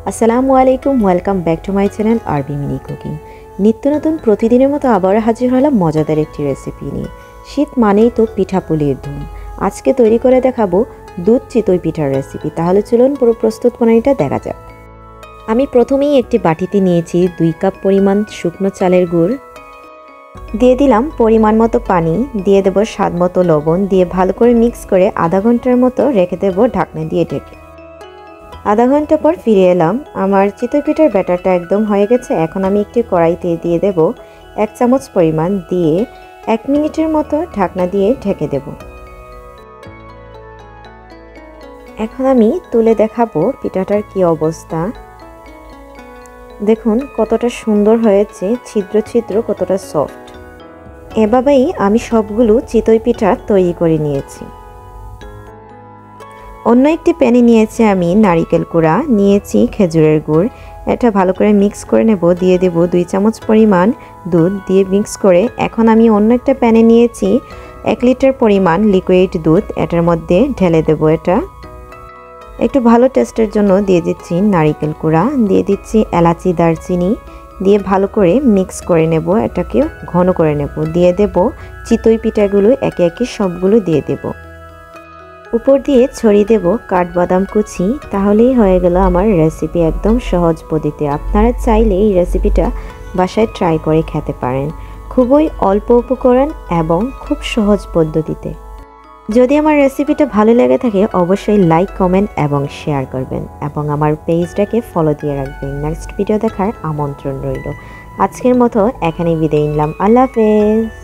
আসসালামু আলাইকুম, welcome back to my channel আরবি মিনি কুকিং। নিত্য নতুন প্রতিদিনের মতো আবারও হাজির হলাম মজাদার একটি রেসিপি নিয়ে। শীত মানেই তো পিঠাপুলির ধুম। আজকে তৈরি করে দেখাবো দুধ চিতই পিঠার রেসিপি। তাহলে চলুন পুরো প্রস্তুত প্রণালীটা দেখা যাক। আমি প্রথমেই একটি বাটিতে নিয়েছি 2 কাপ পরিমাণ শুকনো চালের গুড়, দিয়ে দিলাম পরিমাণ মতো পানি, দিয়ে দেবো স্বাদ মতো লবণ, দিয়ে ভালো করে মিক্স করে আধা ঘন্টার মতো রেখে দেবো ঢাকনা দিয়ে ঢেকে। আধা ঘন্টা পর ফিরে এলাম। আমার চিতই পিঠার ব্যাটারটা একদম হয়ে গেছে। এখন আমি একটি কড়াইতে দিয়ে দেব 1 চামচ পরিমাণ, দিয়ে 1 মিনিটের মতো ঢাকনা দিয়ে ঢেকে দেব। এখন আমি তুলে দেখাবো পিঠাটার কি অবস্থা। দেখুন কতটা সুন্দর হয়েছে, ছিদ্র ছিদ্র কতটা সফট। এভাবেই আমি সবগুলো চিতই পিঠা তৈরি করে নিয়েছি। অন্য একটি প্যানে নিয়েছি আমি নারিকেল কুড়া, নিয়েছি খেজুরের গুড়। এটা ভালো করে মিক্স করে নেব। দিয়ে দেব 2 চামচ পরিমাণ দুধ, দিয়ে মিক্স করে এখন আমি অন্য একটা প্যানে নিয়েছি 1 লিটার পরিমাণ লিকুইড দুধ। এটার মধ্যে ঢেলে দেব। এটা একটু ভালো টেস্টের জন্য দিয়ে দিচ্ছি নারিকেল কুড়া, দিয়ে দিচ্ছি এলাচি, দারচিনি, দিয়ে ভালো করে মিক্স করে নেব। এটাকে ঘন করে নেব। দিয়ে দেব চিতই পিঠাগুলো একে একে সবগুলো দিয়ে দেব। উপর দিয়ে ছড়িয়ে দেব কাঠবাদাম কুচি। তাহলেই হয়ে গেল আমার রেসিপি, একদম সহজ পদ্ধতিতে। আপনারা চাইলে এই রেসিপিটা বাসায় ট্রাই করে খেতে পারেন। খুবই অল্প উপকরণ এবং খুব সহজ পদ্ধতিতে। যদি আমার রেসিপিটা ভালো লেগে থাকে অবশ্যই লাইক, কমেন্ট এবং শেয়ার করবেন, এবং আমার পেজটাকে ফলো দিয়ে রাখবেন। নেক্সট ভিডিও দেখার আমন্ত্রণ রইল। আজকের মতো এখানেই বিদায় নিলাম। আল্লাহ হাফেজ।